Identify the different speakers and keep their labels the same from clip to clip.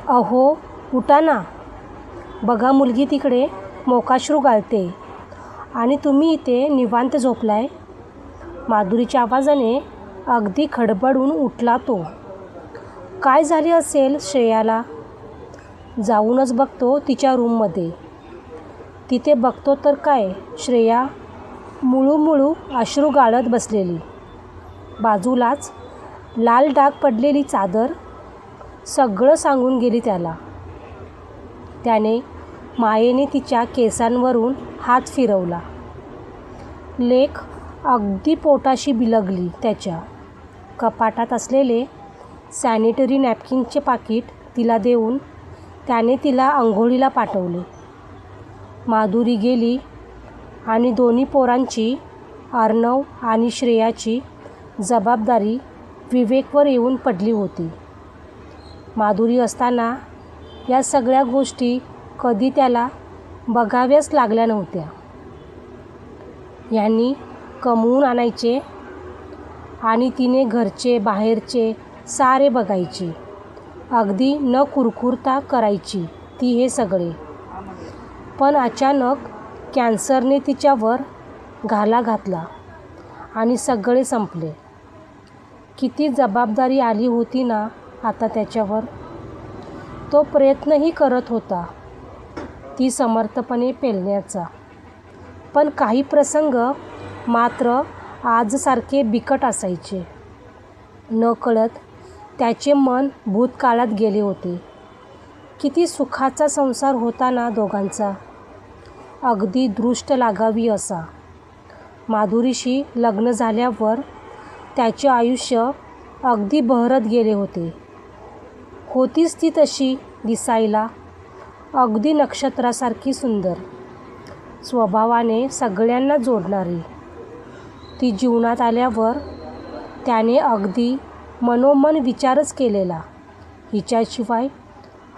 Speaker 1: अहो उठा ना, बघा मुलगी तिकडे मोकाश्रू गाळते आणि तुम्ही इथे निवांत झोपलाय. माधुरीच्या आवाजाने अगदी खडबडून उठला तो. काय झाले असेल श्रेयाला? जाऊनच बघतो तिच्या रूममध्ये. तिथे बघतो तर काय, श्रेया मुळूमुळू अश्रू गाळत बसलेली. बाजूलाच लाल डाग पडलेली चादर सगळं सांगून गेली त्याला. त्याने मायेने तिच्या केसांवरून हात फिरवला. लेक अगदी पोटाशी बिलगली. त्याच्या कपाटात असलेले सॅनिटरी नॅपकिनचे पाकीट तिला देऊन त्याने तिला अंघोळीला पाठवले. माधुरी गेली आणि दोन्ही पोरांची, अर्णव आणि श्रेयाची जबाबदारी विवेकवर येऊन पडली होती. माधुरी असताना या सगळ्या गोष्टी कधी त्याला बघाव्याच लागल्या नव्हत्या. यांनी कमवून आणायचे आणि तिने घरचे बाहेरचे सारे बघायचे. अगदी न कुरकुरता करायची ती हे सगळे. पण अचानक कॅन्सरने तिच्यावर घाला घातला आणि सगळे संपले. किती जबाबदारी आली होती ना आता त्याच्यावर. तो प्रयत्नही करत होता ती समर्थपणे पेलण्याचा. पण काही प्रसंग मात्र आजसारखे बिकट असायचे. नकळत त्याचे मन भूतकाळात गेले होते. किती सुखाचा संसार होता ना दोघांचा, अगदी दृष्ट लागावी असा. माधुरीशी लग्न झाल्यावर त्याचे आयुष्य अगदी बहरत गेले होते. होतीच ती तशी दिसायला, अगदी नक्षत्रासारखी सुंदर, स्वभावाने सगळ्यांना जोडणारी. ती जीवनात आल्यावर त्याने अगदी मनोमन विचारच केलेला, हिच्याशिवाय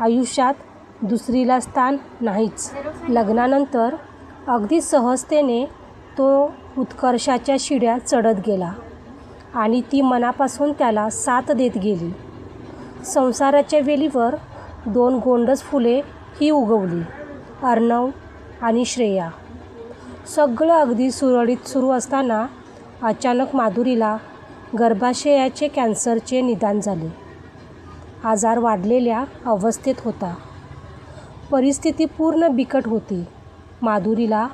Speaker 1: आयुष्यात दुसरीला स्थान नाहीच. लग्नानंतर अगदी सहजतेने तो उत्कर्षाच्या शिड्या चढत गेला आणि ती मनापासून त्याला साथ देत गेली. संसाराच्या वेलीवर 2 गोंडस फुले ही उगवली, अर्णव आणि श्रेया. सगळं अगदी सुरळीत सुरू असताना अचानक माधुरीला गर्भाशयाचे कॅन्सरचे निदान झाले. आजार वाढलेल्या अवस्थेत होता. परिस्थिती पूर्ण बिकट होती. माधुरीला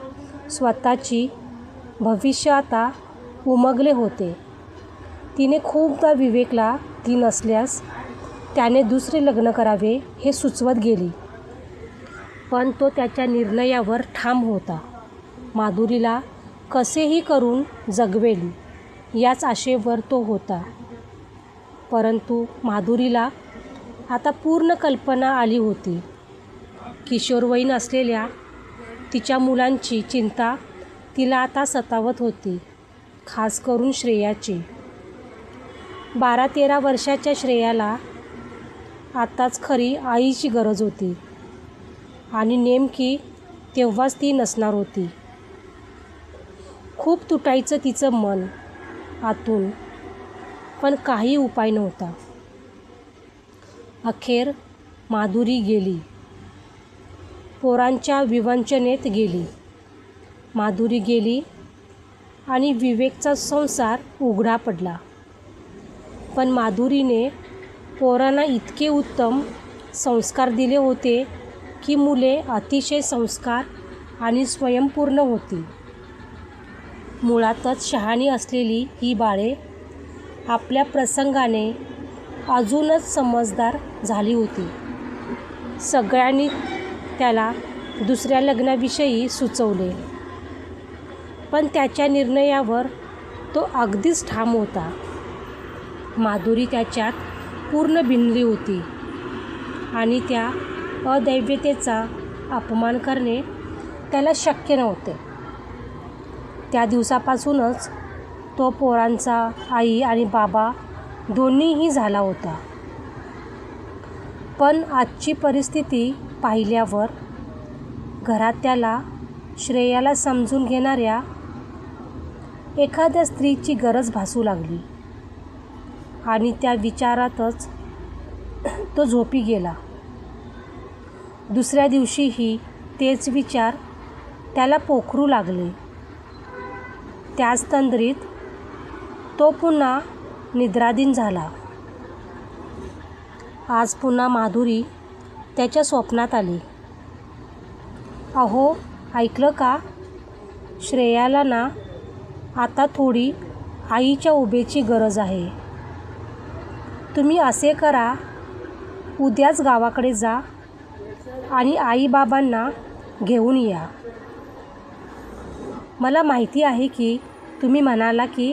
Speaker 1: स्वतःची भविष्य आता उमगले होते. तिने खूपदा विवेकला ती नसल्यास त्याने दुसरे लग्न करावे हे सुचवत गेली, पण तो त्याच्या निर्णयावर ठाम होता. माधुरीला कसेही करून जगवेल याच आशेवर तो होता. परंतु माधुरीला आता पूर्ण कल्पना आली होती. किशोरवयीन असलेल्या तिच्या मुलांची चिंता तिला आता सतावत होती, खास करून श्रेयाची. 12-13 वर्षाच्या श्रेयाला आताच खरी आईची गरज होती आणि नेमकी तेव्हाच ती नसणार होती. खूप तुटायचं तिचं मन आतून, पण काही उपाय नव्हता. अखेर माधुरी गेली. पोरांच्या विवंचनेत गेली. माधुरी गेली आणि विवेकचा संसार उघडा पडला. पण माधुरीने पोरांना इतके उत्तम संस्कार दिले होते की मुले अतिशय संस्कार आणि स्वयंपूर्ण होती. मुळातच शहाणी असलेली ही बाळे आपल्या प्रसंगाने अजूनच समजदार झाली होती. सगळ्यांनी त्याला दुसऱ्या लग्नाविषयी सुचवले, पण त्याच्या निर्णयावर तो अगदीच ठाम होता. माधुरी त्याच्यात पूर्ण भिनली होती आणि त्या अदैव्यतेचा अपमान करणे त्याला शक्य नव्हते. त्या दिवसापासूनच तो पोरांचा आई आणि बाबा दोन्हीही झाला होता. पण आजची परिस्थिती पाहिल्यावर घरात त्याला श्रेयाला समजून घेणाऱ्या एखाद्या स्त्रीची गरज भासू लागली आणि त्या विचारातच तो झोपी गेला. दुसऱ्या दिवशीही तेच विचार त्याला पोखरू लागले. त्याच तंद्रीत तो पुन्हा निद्राधीन झाला. आज पुन्हा माधुरी त्याच्या स्वप्नात आली. अहो, ऐकलं का? श्रेयाला ना आता थोडी आईच्या उभेची गरज आहे. तुम्ही असे करा, उद्याच गावाकडे जा आणि आईबाबांना घेऊन या. मला माहिती आहे की तुम्ही म्हणाला की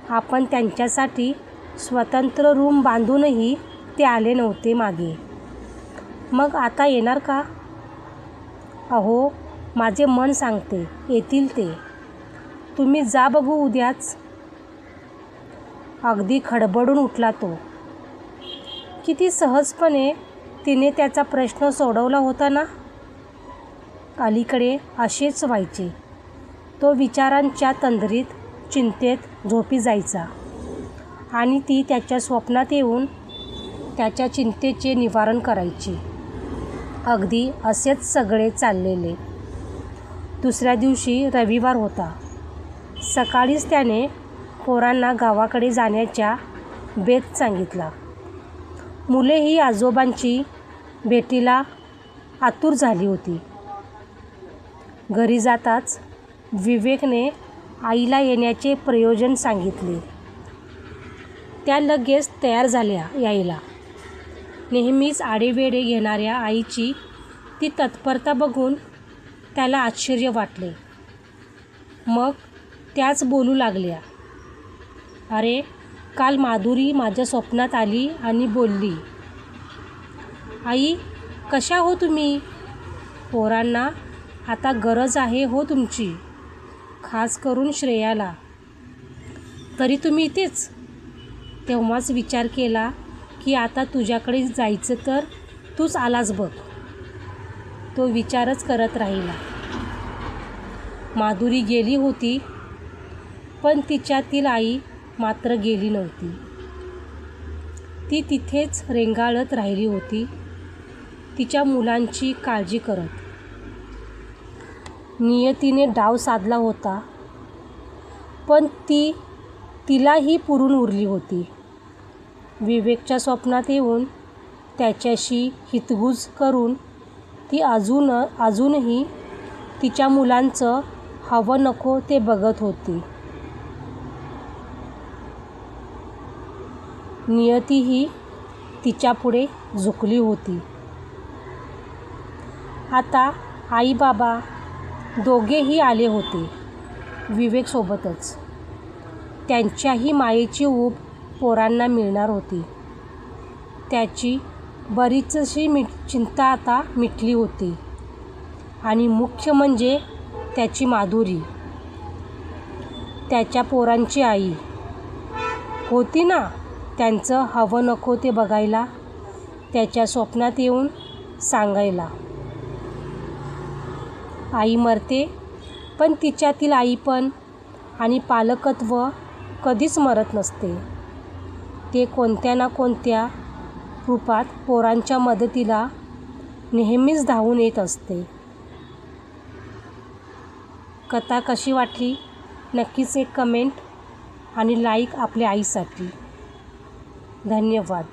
Speaker 1: आपण त्यांच्यासाठी स्वतंत्र रूम बांधूनही ते आले नव्हते मागे. मग आता येणार का? अहो, माझे मन सांगते येतील ते. तुम्ही जा बघू उद्याच. अगदी खडबडून उठला तो. किती सहजपणे तिने त्याचा प्रश्न सोडवला होता ना. अलीकडे असेच व्हायचे. तो विचारांच्या तंद्रीत चिंतेत झोपी जायचा आणि ती त्याच्या स्वप्नात येऊन त्याच्या चिंतेचे निवारण करायची. अगदी असेच सगळे चाललेले. दुसऱ्या दिवशी रविवार होता. सकाळीच त्याने पोरांना गावाकडे जाण्याच्या बेत सांगितला. मुलेही आजोबांची भेटीला आतुर झाली होती. घरी जाताच विवेकने आईला येण्याचे प्रयोजन सांगितले. त्या लगेच तयार झाल्या यायला. नेहमीच आडेवेडे घेणाऱ्या आईची ती तत्परता बघून त्याला आश्चर्य वाटले. मग त्याच बोलू लागल्या. अरे, काल माधुरी माझ्या स्वप्नात आली आणि बोलली, आई, कशा हो तुम्ही? पोरांना आता गरज आहे हो तुमची, खास करून श्रेयाला. तरी तुम्ही इथेच? तेव्हाच विचार केला की आता तुझ्याकडे जायचं तर तूच आलास बघ. तो विचारच करत राहिला. माधुरी गेली होती, पण तिच्यातील आई मात्र गेली नव्हती. ती तिथेच रेंगाळत राहिली होती, तिच्या मुलांची काळजी करत. नियतीने डाव साधला होता, पण ती तिलाही पुरून उरली होती. विवेकच्या स्वप्नात येऊन त्याच्याशी हितगुज करून ती अजूनही तिच्या मुलांचं हवं नको ते बघत होती. नियतीही तिच्यापुढे झुकली होती. आता आई बाबा दोघेही आले होते विवेकसोबतच. त्यांच्याही मायेची ऊब पोरांना मिळणार होती. त्याची बरीचशी चिंता आता मिटली होती. आणि मुख्य म्हणजे त्याची माधुरी, त्याच्या पोरांची आई, होती ना त्यांचं हवं नको ते बघायला, त्याच्या स्वप्नात येऊन सांगायला. आई मरते, पण तिच्यातील आईपण आणि पालकत्व कधीच मरत नसते. ते कोणत्या ना कोणत्या रूपात पोरांच्या मदतीला नेहमीच धावून येत असते. कथा कशी वाटली नक्कीच एक कमेंट आणि लाईक आपल्या आईसाठी. धन्यवाद.